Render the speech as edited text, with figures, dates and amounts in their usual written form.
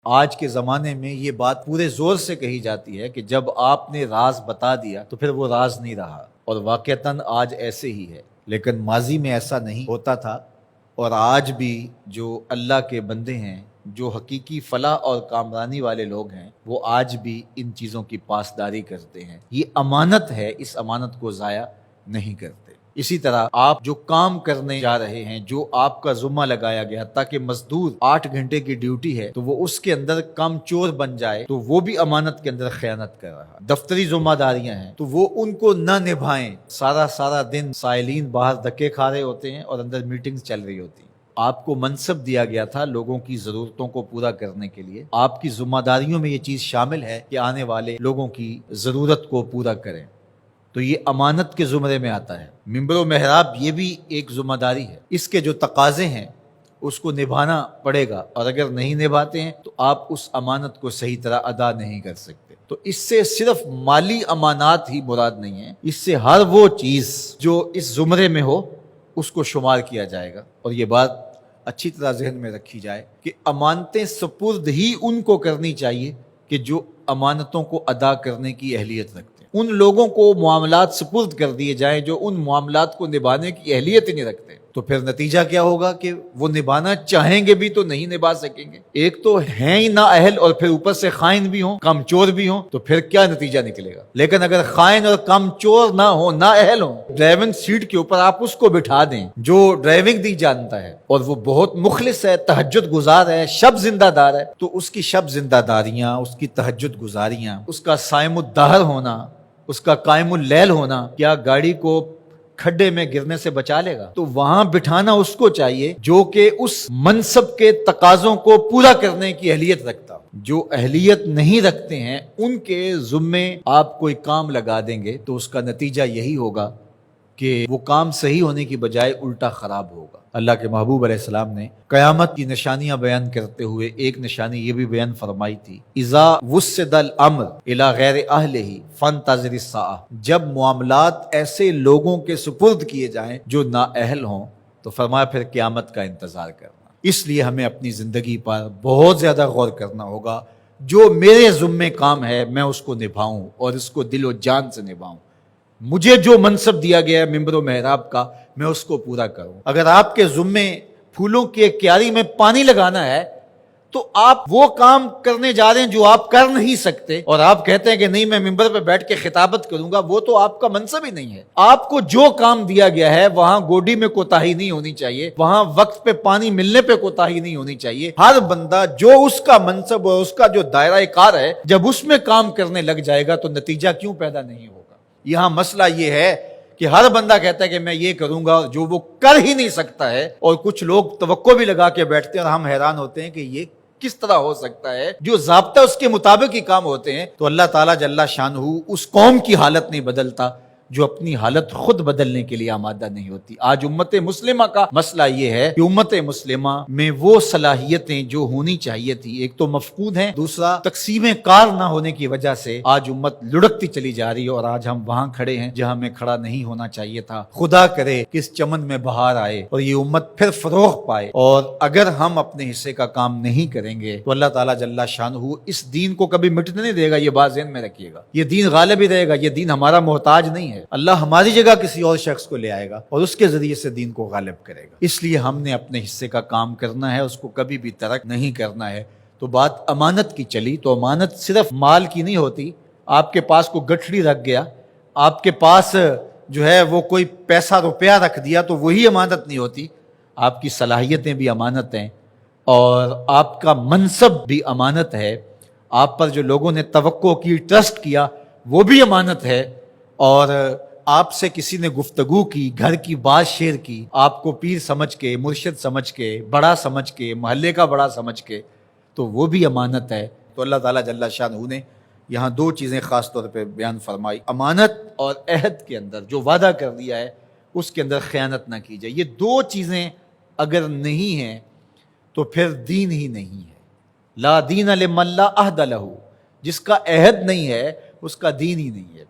آج کے زمانے میں یہ بات پورے زور سے کہی جاتی ہے کہ جب آپ نے راز بتا دیا تو پھر وہ راز نہیں رہا، اور واقعتاً آج ایسے ہی ہے، لیکن ماضی میں ایسا نہیں ہوتا تھا۔ اور آج بھی جو اللہ کے بندے ہیں، جو حقیقی فلاح اور کامرانی والے لوگ ہیں، وہ آج بھی ان چیزوں کی پاسداری کرتے ہیں۔ یہ امانت ہے، اس امانت کو ضائع نہیں کرتے۔ اسی طرح آپ جو کام کرنے جا رہے ہیں، جو آپ کا ذمہ لگایا گیا، تاکہ مزدور 8 گھنٹے کی ڈیوٹی ہے تو وہ اس کے اندر کم چور بن جائے، تو وہ بھی امانت کے اندر خیانت کر رہا ہے۔ دفتری ذمہ داریاں ہیں تو وہ ان کو نہ نبھائیں، سارا دن سائلین باہر دھکے کھا رہے ہوتے ہیں اور اندر میٹنگز چل رہی ہوتی ہیں۔ آپ کو منصب دیا گیا تھا لوگوں کی ضرورتوں کو پورا کرنے کے لیے، آپ کی ذمہ داریوں میں یہ چیز شامل ہے کہ آنے والے لوگوں کی ضرورت کو پورا کریں، تو یہ امانت کے زمرے میں آتا ہے۔ منبر و محراب یہ بھی ایک ذمہ داری ہے، اس کے جو تقاضے ہیں اس کو نبھانا پڑے گا، اور اگر نہیں نبھاتے ہیں تو آپ اس امانت کو صحیح طرح ادا نہیں کر سکتے۔ تو اس سے صرف مالی امانات ہی مراد نہیں ہے، اس سے ہر وہ چیز جو اس زمرے میں ہو اس کو شمار کیا جائے گا۔ اور یہ بات اچھی طرح ذہن میں رکھی جائے کہ امانتیں سپرد ہی ان کو کرنی چاہیے کہ جو امانتوں کو ادا کرنے کی اہلیت رکھتے ہیں۔ ان لوگوں کو معاملات سپرد کر دیے جائیں جو ان معاملات کو نبھانے کی اہلیت ہی نہیں رکھتے، تو پھر نتیجہ کیا ہوگا کہ وہ نبھانا چاہیں گے بھی تو نہیں نبھا سکیں گے۔ ایک تو ہیں ہی نا اہل، اور پھر اوپر سے خائن بھی ہوں، کم چور بھی ہوں، تو پھر کیا نتیجہ نکلے گا؟ لیکن اگر خائن اور کم چور نہ ہو، نا اہل ہوں، ڈرائیونگ سیٹ کے اوپر آپ اس کو بٹھا دیں جو ڈرائیونگ نہیں جانتا ہے اور وہ بہت مخلص ہے، تہجد گزار ہے، شب زندہ دار ہے، تو اس کی شب زندہ داریاں، اس کی تہجد گزاریاں، اس کا صائم الدہر ہونا، اس کا قائم اللیل ہونا، کیا گاڑی کو کھڈے میں گرنے سے بچا لے گا؟ تو وہاں بٹھانا اس کو چاہیے جو کہ اس منصب کے تقاضوں کو پورا کرنے کی اہلیت رکھتا۔ جو اہلیت نہیں رکھتے ہیں ان کے ذمے آپ کوئی کام لگا دیں گے تو اس کا نتیجہ یہی ہوگا کہ وہ کام صحیح ہونے کی بجائے الٹا خراب ہوگا۔ اللہ کے محبوب علیہ السلام نے قیامت کی نشانیاں بیان کرتے ہوئے ایک نشانی یہ بھی بیان فرمائی تھی، اذا وسد الامر الی غیر اہلہ فانتظر الساعہ، جب معاملات ایسے لوگوں کے سپرد کیے جائیں جو نااہل ہوں تو فرمایا پھر قیامت کا انتظار کرنا۔ اس لیے ہمیں اپنی زندگی پر بہت زیادہ غور کرنا ہوگا، جو میرے ذمے کام ہے میں اس کو نبھاؤں اور اس کو دل و جان سے نبھاؤں۔ مجھے جو منصب دیا گیا ہے ممبر و محراب کا، میں اس کو پورا کروں۔ اگر آپ کے ذمے پھولوں کی ایک کیاری میں پانی لگانا ہے تو آپ وہ کام کرنے جا رہے ہیں جو آپ کر نہیں سکتے، اور آپ کہتے ہیں کہ نہیں میں ممبر پہ بیٹھ کے خطابت کروں گا، وہ تو آپ کا منصب ہی نہیں ہے۔ آپ کو جو کام دیا گیا ہے وہاں گوڈی میں کوتاہی نہیں ہونی چاہیے، وہاں وقت پہ پانی ملنے پہ کوتاہی نہیں ہونی چاہیے۔ ہر بندہ جو اس کا منصب اور اس کا جو دائرہ کار ہے، جب اس میں کام کرنے لگ جائے گا تو نتیجہ کیوں پیدا نہیں ہوگا؟ یہاں مسئلہ یہ ہے کہ ہر بندہ کہتا ہے کہ میں یہ کروں گا جو وہ کر ہی نہیں سکتا ہے، اور کچھ لوگ توقع بھی لگا کے بیٹھتے ہیں اور ہم حیران ہوتے ہیں کہ یہ کس طرح ہو سکتا ہے، جو ضابطہ اس کے مطابق ہی کام ہوتے ہیں۔ تو اللہ تعالیٰ جل شانہ اس قوم کی حالت نہیں بدلتا جو اپنی حالت خود بدلنے کے لیے آمادہ نہیں ہوتی۔ آج امت مسلمہ کا مسئلہ یہ ہے کہ امت مسلمہ میں وہ صلاحیتیں جو ہونی چاہیے تھی، ایک تو مفقود ہیں، دوسرا تقسیم کار نہ ہونے کی وجہ سے آج امت لڑکتی چلی جا رہی ہے، اور آج ہم وہاں کھڑے ہیں جہاں ہمیں کھڑا نہیں ہونا چاہیے تھا۔ خدا کرے کہ اس چمن میں بہار آئے اور یہ امت پھر فروغ پائے، اور اگر ہم اپنے حصے کا کام نہیں کریں گے تو اللہ تعالیٰ جل شانہ اس دین کو کبھی مٹنے نہیں دے گا۔ یہ بات ذہن میں رکھیے گا، یہ دین غالب ہی رہے گا، یہ دین ہمارا محتاج نہیں ہے۔ اللہ ہماری جگہ کسی اور شخص کو لے آئے گا اور اس کے ذریعے سے دین کو غالب کرے گا۔ اس لیے ہم نے اپنے حصے کا کام کرنا ہے، اس کو کبھی بھی ترک نہیں کرنا ہے۔ تو بات امانت کی چلی، تو امانت صرف مال کی نہیں ہوتی۔ آپ کے پاس کوئی گٹھڑی رکھ گیا، آپ کے پاس جو ہے وہ کوئی پیسہ روپیہ رکھ دیا تو وہی امانت نہیں ہوتی۔ آپ کی صلاحیتیں بھی امانت ہیں، اور آپ کا منصب بھی امانت ہے۔ آپ پر جو لوگوں نے توقع کی، ٹرسٹ کیا، وہ بھی امانت ہے۔ اور آپ سے کسی نے گفتگو کی، گھر کی بات شیئر کی، آپ کو پیر سمجھ کے، مرشد سمجھ کے، بڑا سمجھ کے، محلے کا بڑا سمجھ کے، تو وہ بھی امانت ہے۔ تو اللہ تعالیٰ جل شانہ نے یہاں دو چیزیں خاص طور پہ بیان فرمائی، امانت اور عہد کے اندر جو وعدہ کر دیا ہے اس کے اندر خیانت نہ کی جائے۔ یہ دو چیزیں اگر نہیں ہیں تو پھر دین ہی نہیں ہے۔ لا دین لمن لا عہد لہ، جس کا عہد نہیں ہے اس کا دین ہی نہیں ہے۔